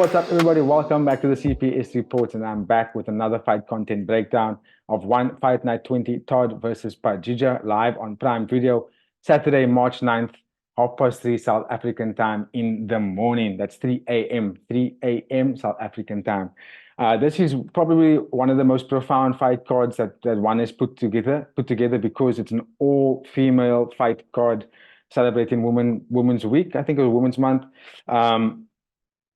what's up, everybody? Welcome back to the CPS Reports, and I'm back with another fight content breakdown of One Fight Night 20, Todd versus Phetjeeja, live on Prime Video, Saturday, March 9th, 3:30 South African time in the morning. That's 3 a.m., 3 a.m. South African time. This is probably one of the most profound fight cards that one has put together because it's an all-female fight card celebrating Women's Week. I think it was Women's Month.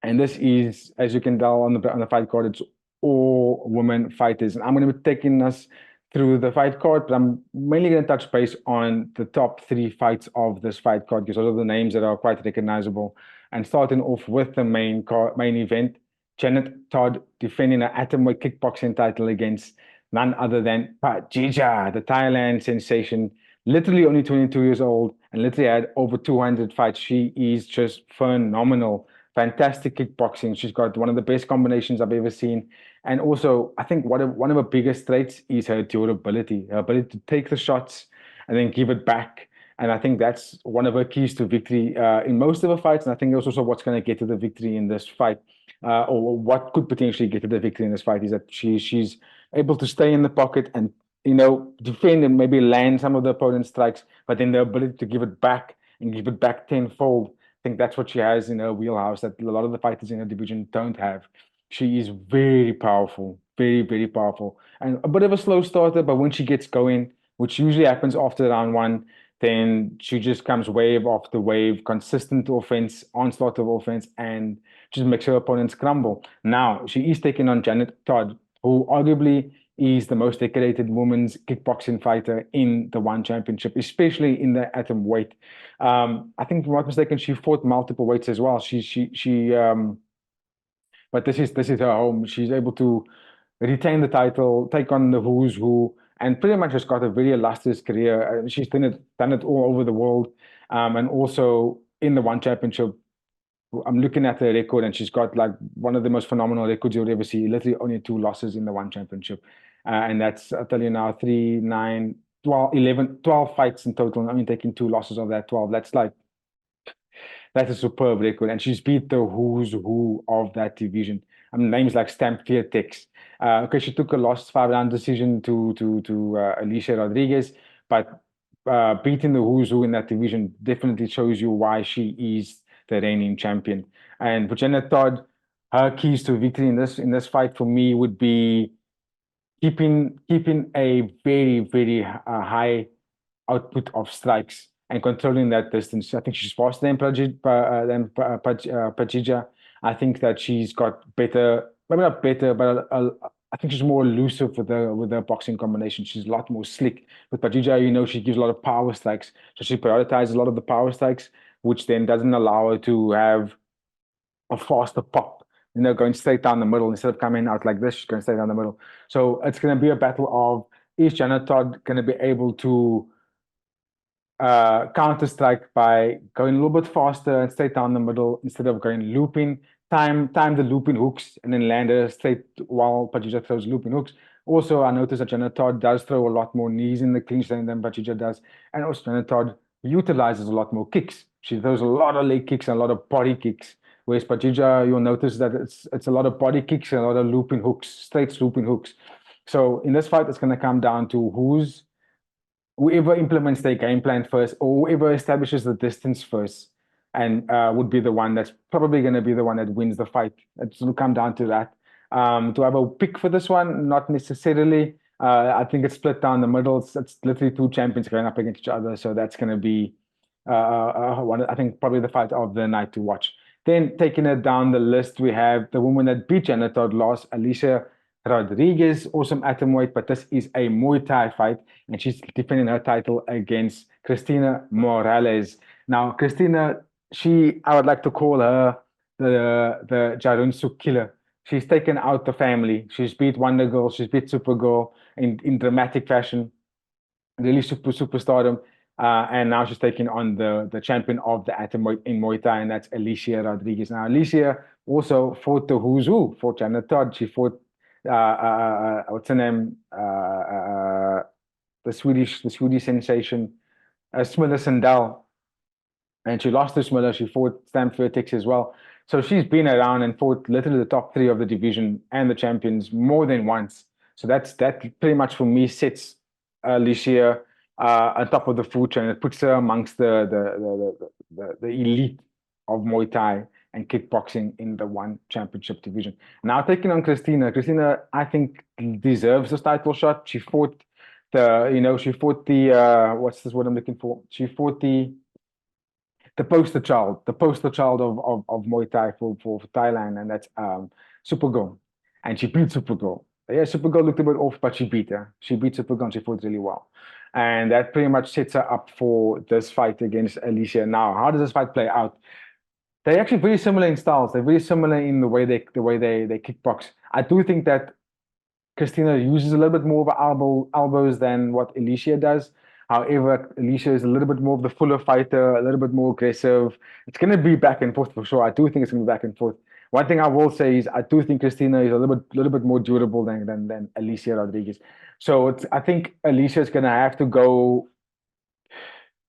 And this is, as you can tell on the fight card, it's all women fighters. And I'm going to be taking us through the fight card, but I'm mainly going to touch base on the top three fights of this fight card because those are the names that are quite recognizable. And starting off with the main event, Janet Todd defending her atomweight kickboxing title against none other than Phetjeeja, the Thailand sensation. Literally only 22 years old and literally had over 200 fights. She is just phenomenal. Fantastic kickboxing. She's got one of the best combinations I've ever seen. And also, I think one of her biggest traits is her durability, her ability to take the shots and then give it back. And I think that's one of her keys to victory in most of her fights. And I think that's also what's going to get to the victory in this fight, or what could potentially get to the victory in this fight, is that she's able to stay in the pocket and defend and maybe land some of the opponent's strikes, but then the ability to give it back and give it back tenfold. I think that's what she has in her wheelhouse that a lot of the fighters in her division don't have. She is very powerful, very, very powerful, and a bit of a slow starter, but when she gets going, which usually happens after round one, then she just comes wave after wave, consistent offense, onslaught of offense, and just makes her opponents crumble. Now, she is taking on Janet Todd, who arguably is the most decorated women's kickboxing fighter in the One Championship, especially in the atom weight. I think, if I'm not mistaken, she fought multiple weights as well. But this is her home. She's able to retain the title, take on the who's who, and pretty much has got a very illustrious career. She's done it all over the world, and also in the One Championship. I'm looking at her record, and she's got like one of the most phenomenal records you'll ever see. Literally only 2 losses in the One Championship. And that's, I'll tell you now, 3, 9, 12, 11, 12 fights in total. I mean, taking 2 losses of that 12. That's a superb record. And she's beat the who's who of that division. I mean, names like Stamp Tex. Okay, she took a loss 5-round decision to Alicia Rodriguez, but beating the who's who in that division definitely shows you why she is the reigning champion. And for Janet Todd, her keys to victory in this fight for me would be keeping a very, very high output of strikes and controlling that distance. I think she's faster than Phetjeeja. I think that she's got better, maybe not better, but I think she's more elusive with her boxing combination. She's a lot more slick. With Phetjeeja, she gives a lot of power strikes, so she prioritizes a lot of the power strikes, which then doesn't allow her to have a faster pop. Going straight down the middle instead of coming out like this. She's going straight down the middle. So it's going to be a battle of, is Janet Todd going to be able to counter strike by going a little bit faster and straight down the middle instead of going looping, time the looping hooks and then land her straight while Phetjeeja throws looping hooks. Also, I noticed that Janet Todd does throw a lot more knees in the clinch than Phetjeeja does, and also Janet Todd utilizes a lot more kicks. She throws a lot of leg kicks and a lot of body kicks. Whereas Phetjeeja, you'll notice that it's a lot of body kicks and a lot of looping hooks, straight looping hooks. So in this fight, it's going to come down to whoever implements their game plan first, or whoever establishes the distance first, and would be the one that's probably going to be the one that wins the fight. It's going to come down to that. Do I have a pick for this one? Not necessarily. I think it's split down the middle. It's literally two champions going up against each other. So that's going to be I think probably the fight of the night to watch. Then taking it down the list, we have the woman that beat Janet Todd last, Alicia Rodriguez, awesome atomweight, but this is a Muay Thai fight, and she's defending her title against Christina Morales. Now, Christina, I would like to call her the Jarunsu killer. She's taken out the family. She's beat Wonder Girl. She's beat Supergirl in dramatic fashion, really superstardom. And now she's taking on the champion of the atom in Muay Thai, and that's Alicia Rodriguez. Now, Alicia also fought the who's who, fought Janet Todd. She fought, what's her name? The Swedish sensation, Smilla Sandell. And she lost to Smilla. She fought Stamp Tex as well. So she's been around and fought literally the top three of the division and the champions more than once. So that pretty much for me sets Alicia on top of the food chain. It puts her amongst the elite of Muay Thai and kickboxing in the one championship division. Now taking on Christina. Christina, I think, deserves this title shot. She fought she fought the what's this word I'm looking for? She fought the poster child of Muay Thai for Thailand, and that's Supergirl. And she beat Supergirl. Yeah, Supergirl looked a bit off, but she beat her. She beat Supergirl and she fought really well. And that pretty much sets her up for this fight against Alicia. Now, how does this fight play out? They're actually very similar in styles. They're very similar in the way they kickbox. I do think that Christina uses a little bit more of elbows than what Alicia does. However, Alicia is a little bit more of the fuller fighter, a little bit more aggressive. It's going to be back and forth for sure. I do think it's going to be back and forth. One thing I will say is I do think Christina is a little bit more durable than Alicia Rodriguez. So I think Alicia is going to have to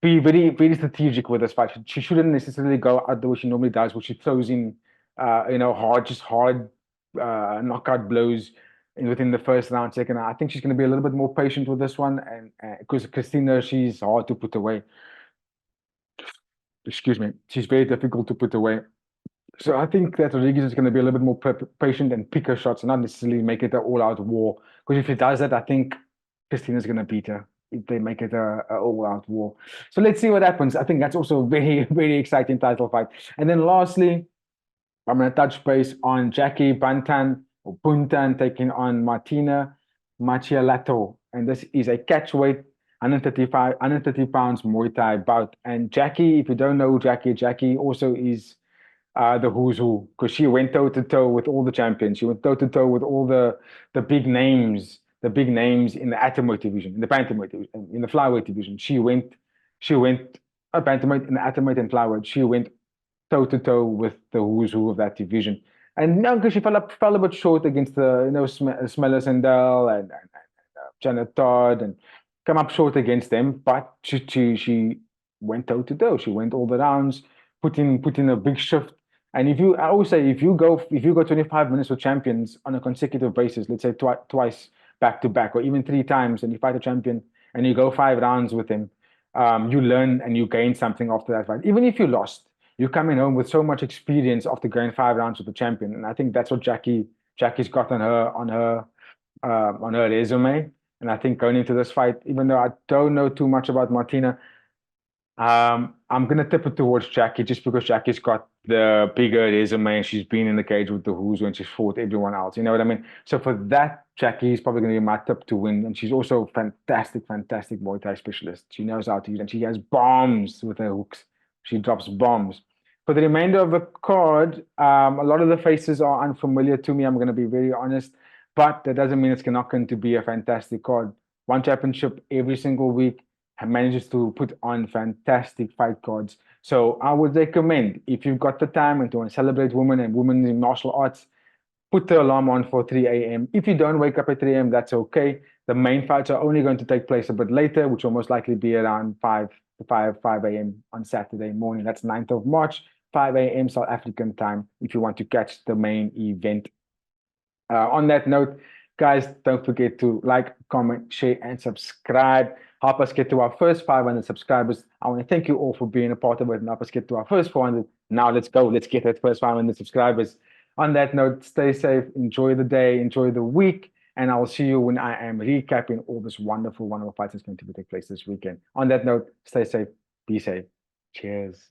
be very, very strategic with this fight. She shouldn't necessarily go out the way she normally does, where she throws in, hard knockout blows within the first round, second round. I think she's going to be a little bit more patient with this one, and because Christina, she's hard to put away. Excuse me, she's very difficult to put away. So I think that Rodriguez is going to be a little bit more patient and pick her shots, and not necessarily make it an all-out war. Because if he does that, I think Christina's going to beat her if they make it a all-out war. So let's see what happens. I think that's also a very, very exciting title fight. And then lastly, I'm going to touch base on Jackie Buntan taking on Martina Machialato. And this is a catchweight 130 pounds Muay Thai bout. And Jackie, if you don't know Jackie also is the who's who, because she went toe to toe with all the champions. She went toe to toe with all the big names, in the atomweight division, in the bantamweight division, in the flyweight division. She went bantamweight, in the atomweight and flyweight. She went toe to toe with the who's who of that division. And now, because she fell a bit short against the Smeller Sandel and Janet Todd, and come up short against them, but she went toe to toe. She went all the rounds, put in a big shift. And I always say, if you go 25 minutes with champions on a consecutive basis, let's say twice back to back, or even 3 times, and you fight a champion and you go 5 rounds with him, you learn and you gain something after that fight. Even if you lost, you're coming home with so much experience after going 5 rounds with the champion. And I think that's what Jackie's got on her resume. And I think going into this fight, even though I don't know too much about Martina, I'm gonna tip it towards Jackie, just because Jackie's got the bigger resume. She's been in the cage with the Who's when she's fought everyone else. You know what I mean? So for that, Jackie is probably gonna be my tip to win. And she's also fantastic Muay Thai specialist. She knows how to use, and she has bombs with her hooks. She drops bombs. For the remainder of the card, a lot of the faces are unfamiliar to me. I'm gonna be very honest, but that doesn't mean it's not going to be a fantastic card. One championship every single week manages to put on fantastic fight cards. So I would recommend, if you've got the time and to want to celebrate women and women in martial arts, put the alarm on for 3 a.m. If you don't wake up at 3 a.m., that's okay. The main fights are only going to take place a bit later, which will most likely be around 5 a.m. on Saturday morning. That's 9th of March, 5 a.m. South African time, if you want to catch the main event. On that note, guys, don't forget to like, comment, share, and subscribe. Help us get to our first 500 subscribers. I want to thank you all for being a part of it and help us get to our first 400. Now let's go. Let's get that first 500 subscribers. On that note, stay safe, enjoy the day, enjoy the week, and I will see you when I am recapping all this wonderful fights that's going to take place this weekend. On that note, stay safe, be safe. Cheers.